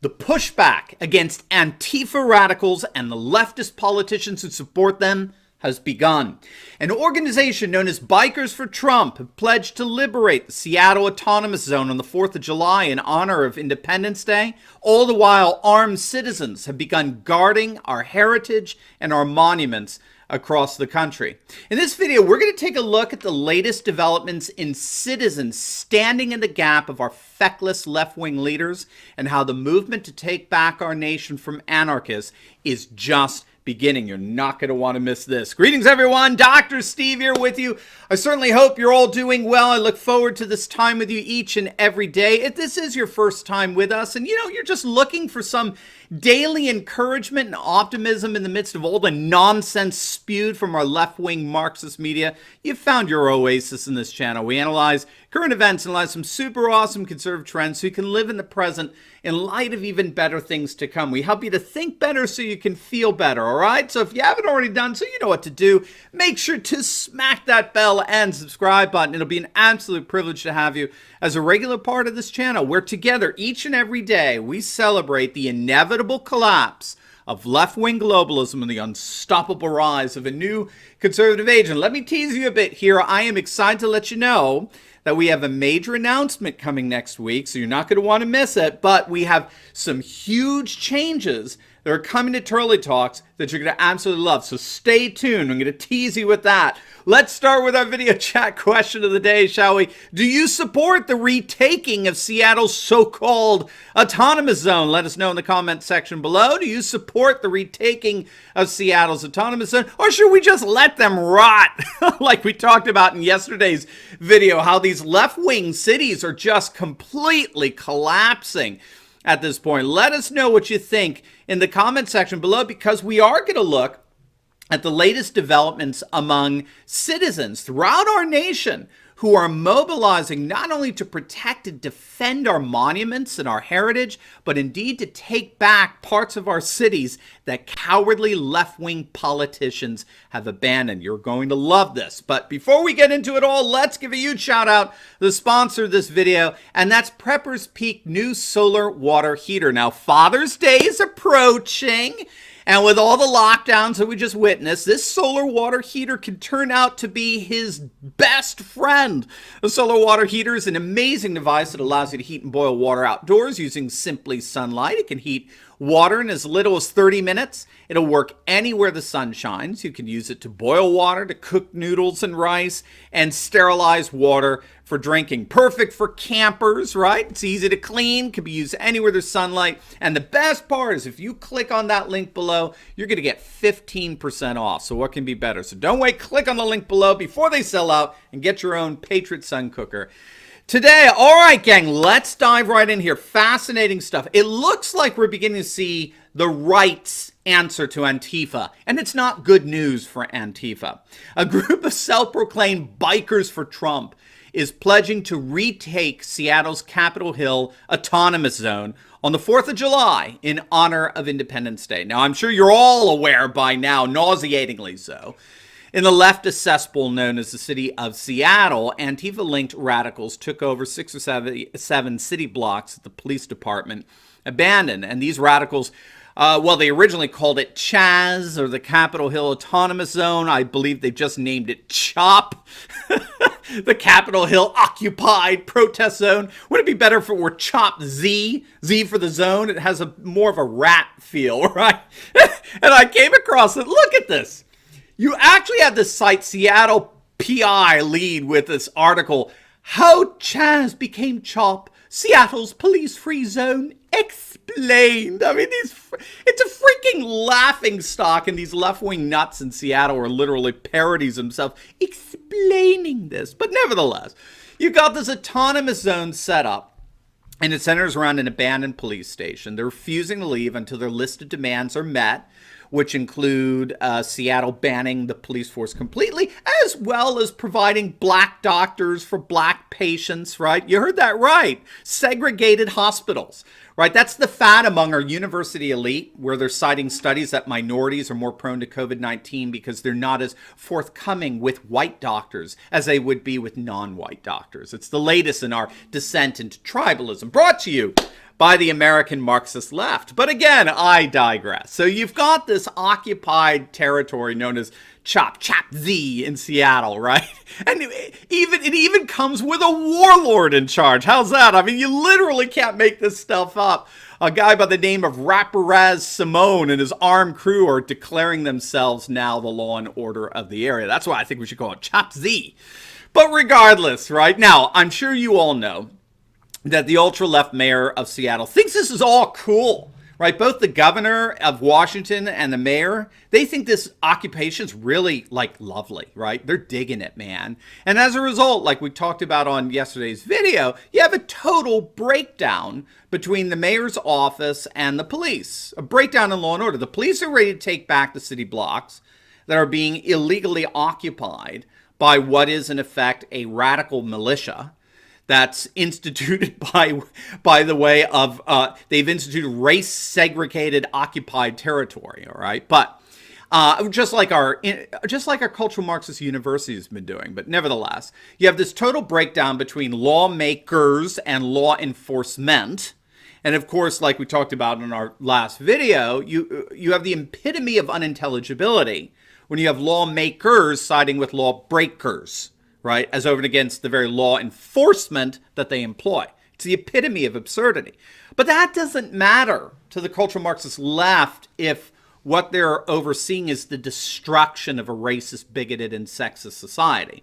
The pushback against Antifa-radicals and the leftist politicians who support them has begun. An organization known as Bikers for Trump have pledged to liberate the Seattle Autonomous Zone on the 4th of July in honor of Independence Day. All the while, armed citizens have begun guarding our heritage and our monuments across the country. In this video, we're going to take a look at the latest developments in citizens standing in the gap of our feckless left-wing leaders and how the movement to take back our nation from anarchists is just beginning. You're not going to want to miss this. Greetings, everyone. Dr. Steve here with you. I certainly hope you're all doing well. I look forward to this time with you each and every day. If this is your first time with us and, you're just looking for some daily encouragement and optimism in the midst of all the nonsense spewed from our left-wing Marxist media, you've found your oasis in this channel. We analyze current events and analyze some super awesome conservative trends so you can live in the present in light of even better things to come. We help you to think better so you can feel better, all right? So if you haven't already done so, you know what to do. Make sure to smack that bell and subscribe button. It'll be an absolute privilege to have you as a regular part of this channel, where together each and every day we celebrate the inevitable collapse of left-wing globalism and the unstoppable rise of a new conservative age. And let me tease you a bit here. I am excited to let you know that we have a major announcement coming next week, so you're not going to want to miss it. But we have some huge changes that are coming to Turley Talks that you're going to absolutely love. So stay tuned. I'm going to tease you with that. Let's start with our video chat question of the day, shall we? Do you support the retaking of Seattle's so-called autonomous zone? Let us know in the comment section below. Do you support the retaking of Seattle's autonomous zone? Or should we just let them rot? Like we talked about in yesterday's video, how these left-wing cities are just completely collapsing at this point. Let us know what you think in the comment section below, because we are going to look at the latest developments among citizens throughout our nation who are mobilizing not only to protect and defend our monuments and our heritage, but indeed to take back parts of our cities that cowardly left-wing politicians have abandoned. You're going to love this. But before we get into it all, let's give a huge shout out to the sponsor of this video, and that's Prepper's Peak new solar water heater. Now, Father's Day is approaching, and with all the lockdowns that we just witnessed, this solar water heater can turn out to be his best friend. The solar water heater is an amazing device that allows you to heat and boil water outdoors using simply sunlight. It can heat water in as little as 30 minutes. It'll work anywhere the sun shines. You can use it to boil water, to cook noodles and rice, and sterilize water for drinking. Perfect for campers, right? It's easy to clean, can be used anywhere there's sunlight. And the best part is if you click on that link below, you're going to get 15% off. So what can be better? So don't wait, click on the link below before they sell out and get your own Patriot Sun cooker today. All right, gang, let's dive right in here. Fascinating stuff. It looks like we're beginning to see the right's answer to Antifa, and it's not good news for Antifa. A group of self-proclaimed Bikers for Trump is pledging to retake Seattle's Capitol Hill Autonomous Zone on the 4th of July in honor of Independence Day. Now, I'm sure you're all aware by now, nauseatingly so, in the leftist cesspool known as the city of Seattle, Antifa-linked radicals took over 6 or 7 city blocks that the police department abandoned. And these radicals, they originally called it Chaz, or the Capitol Hill Autonomous Zone. I believe they just named it CHOP, the Capitol Hill Occupied Protest Zone. Would it be better if it were CHOP Z? Z for the zone. It has more of a rat feel, right? And I came across it. Look at this. You actually have the site Seattle PI lead with this article, How Chaz Became CHOP, Seattle's Police-Free Zone Explained. I mean, it's a freaking laughing stock, and these left-wing nuts in Seattle are literally parodies themselves explaining this. But nevertheless, you got this autonomous zone set up, and it centers around an abandoned police station. They're refusing to leave until their listed demands are met, which include Seattle banning the police force completely, as well as providing black doctors for black patients, right? You heard that right. Segregated hospitals, right? That's the fad among our university elite, where they're citing studies that minorities are more prone to COVID-19 because they're not as forthcoming with white doctors as they would be with non-white doctors. It's the latest in our descent into tribalism, brought to you by the American Marxist left. But again, I digress. So you've got this occupied territory known as Chop Z in Seattle, right? And it even comes with a warlord in charge. How's that? I mean, you literally can't make this stuff up. A guy by the name of Raparaz Simone and his armed crew are declaring themselves now the law and order of the area. That's why I think we should call it Chop Z. But regardless, right now, I'm sure you all know that the ultra-left mayor of Seattle thinks this is all cool, right? Both the governor of Washington and the mayor, they think this occupation's really, like, lovely, right? They're digging it, man. And as a result, like we talked about on yesterday's video, you have a total breakdown between the mayor's office and the police. A breakdown in law and order. The police are ready to take back the city blocks that are being illegally occupied by what is, in effect, a radical militia that's instituted by the way of, they've instituted race-segregated occupied territory, all right? But just like our cultural Marxist university has been doing. But nevertheless, you have this total breakdown between lawmakers and law enforcement. And of course, like we talked about in our last video, you have the epitome of unintelligibility when you have lawmakers siding with lawbreakers, right, as over and against the very law enforcement that they employ. It's the epitome of absurdity. But that doesn't matter to the cultural Marxist left if what they're overseeing is the destruction of a racist, bigoted, and sexist society.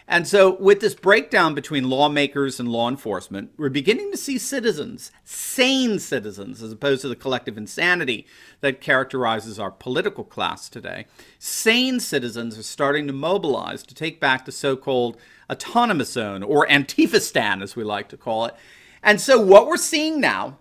And so with this breakdown between lawmakers and law enforcement, we're beginning to see citizens, sane citizens, as opposed to the collective insanity that characterizes our political class today. Sane citizens are starting to mobilize to take back the so-called autonomous zone, or Antifastan, as we like to call it. And so what we're seeing now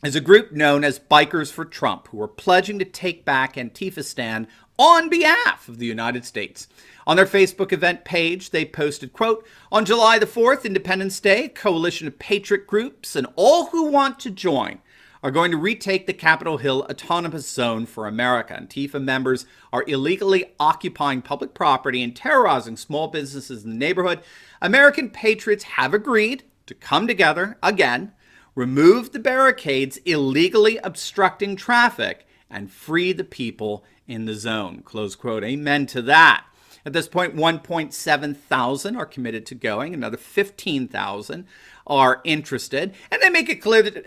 is a group known as Bikers for Trump, who are pledging to take back Antifastan on behalf of the United States. On their Facebook event page, they posted, quote, "On July the 4th, Independence Day, a coalition of patriot groups and all who want to join are going to retake the Capitol Hill Autonomous Zone for America. Antifa members are illegally occupying public property and terrorizing small businesses in the neighborhood. American patriots have agreed to come together again, remove the barricades illegally obstructing traffic, and free the people in the zone." Close quote. Amen to that. At this point, 1.7 thousand are committed to going. Another 15,000 are interested. And they make it clear that,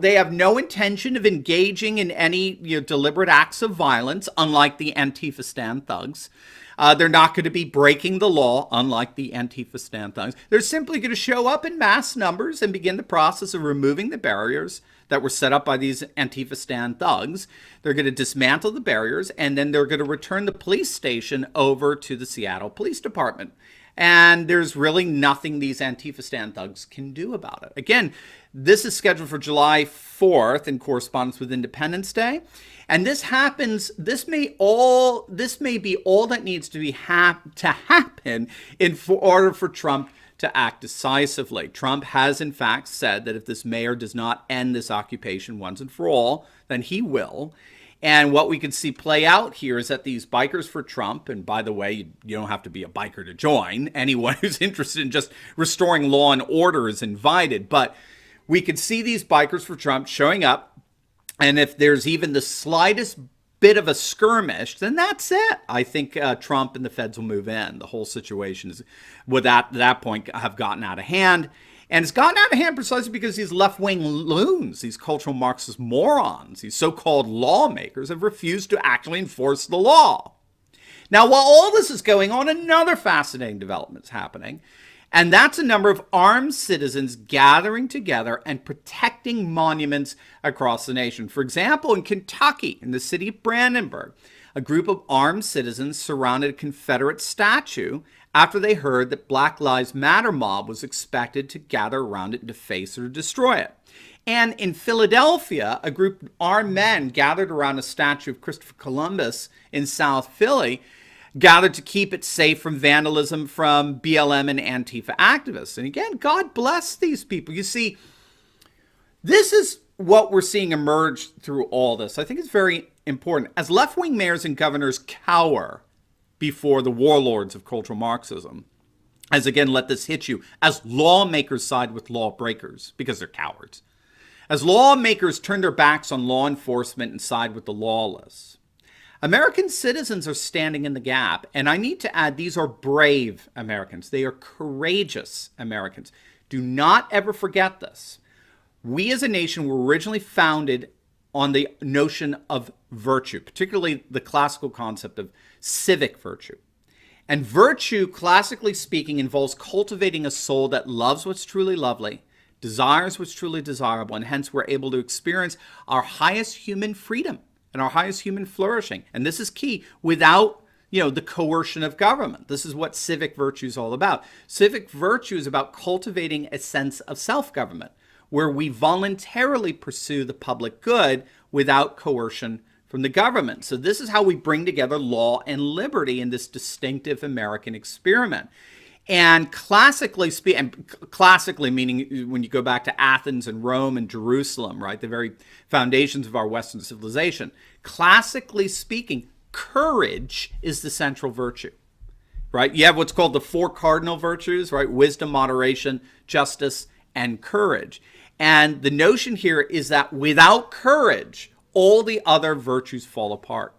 they have no intention of engaging in any deliberate acts of violence, unlike the Antifa-stan thugs. They're not going to be breaking the law, unlike the Antifa-stan thugs. They're simply going to show up in mass numbers and begin the process of removing the barriers that were set up by these Antifa-stan thugs. They're going to dismantle the barriers, and then they're going to return the police station over to the Seattle Police Department. And there's really nothing these Antifa-stan thugs can do about it. Again, this is scheduled for July 4th in correspondence with Independence Day. And this may be all that needs to happen in order for Trump to act decisively. Trump has, in fact, said that if this mayor does not end this occupation once and for all, then he will. And what we can see play out here is that these Bikers for Trump, and by the way, you don't have to be a biker to join. Anyone who's interested in just restoring law and order is invited. But we could see these Bikers for Trump showing up. And if there's even the slightest bit of a skirmish, then that's it. I think Trump and the feds will move in. The whole situation is, would at that point have gotten out of hand. And it's gotten out of hand precisely because these left-wing loons, these cultural Marxist morons, these so-called lawmakers have refused to actually enforce the law. Now, while all this is going on, another fascinating development is happening. And that's a number of armed citizens gathering together and protecting monuments across the nation. For example, in Kentucky, in the city of Brandenburg, a group of armed citizens surrounded a Confederate statue after they heard that Black Lives Matter mob was expected to gather around it and deface or destroy it. And in Philadelphia, a group of armed men gathered around a statue of Christopher Columbus in South Philly, gathered to keep it safe from vandalism from BLM and Antifa activists. And again, God bless these people. You see, this is what we're seeing emerge through all this. I think it's very important. As left-wing mayors and governors cower before the warlords of cultural Marxism, as again, let this hit you, as lawmakers side with lawbreakers because they're cowards. As lawmakers turn their backs on law enforcement and side with the lawless, American citizens are standing in the gap. And I need to add, these are brave Americans. They are courageous Americans. Do not ever forget this. We as a nation were originally founded on the notion of virtue, particularly the classical concept of civic virtue. And virtue, classically speaking, involves cultivating a soul that loves what's truly lovely, desires what's truly desirable, and hence we're able to experience our highest human freedom and our highest human flourishing. And this is key, without the coercion of government. This is what civic virtue is all about. Civic virtue is about cultivating a sense of self-government, where we voluntarily pursue the public good without coercion from the government. So this is how we bring together law and liberty in this distinctive American experiment. And classically meaning when you go back to Athens and Rome and Jerusalem, right, the very foundations of our Western civilization, classically speaking, courage is the central virtue, right? You have what's called the four cardinal virtues, right? Wisdom, moderation, justice, and courage. And the notion here is that without courage, all the other virtues fall apart.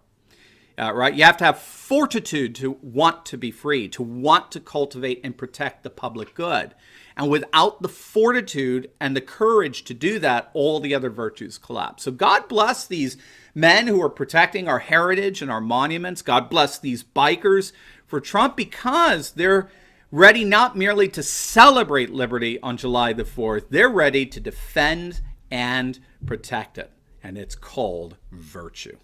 Right? You have to have fortitude to want to be free, to want to cultivate and protect the public good. And without the fortitude and the courage to do that, all the other virtues collapse. So God bless these men who are protecting our heritage and our monuments. God bless these bikers for Trump, because they're ready not merely to celebrate liberty on July the 4th, they're ready to defend and protect it. And it's called virtue.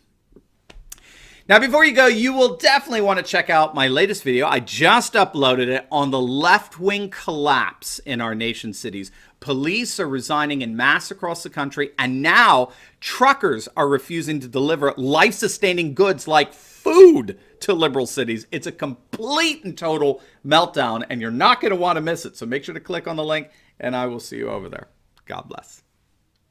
Now, before you go, you will definitely want to check out my latest video. I just uploaded it on the left-wing collapse in our nation's cities. Police are resigning en masse across the country, and now truckers are refusing to deliver life-sustaining goods like food to liberal cities. It's a complete and total meltdown, and you're not going to want to miss it. So make sure to click on the link, and I will see you over there. God bless.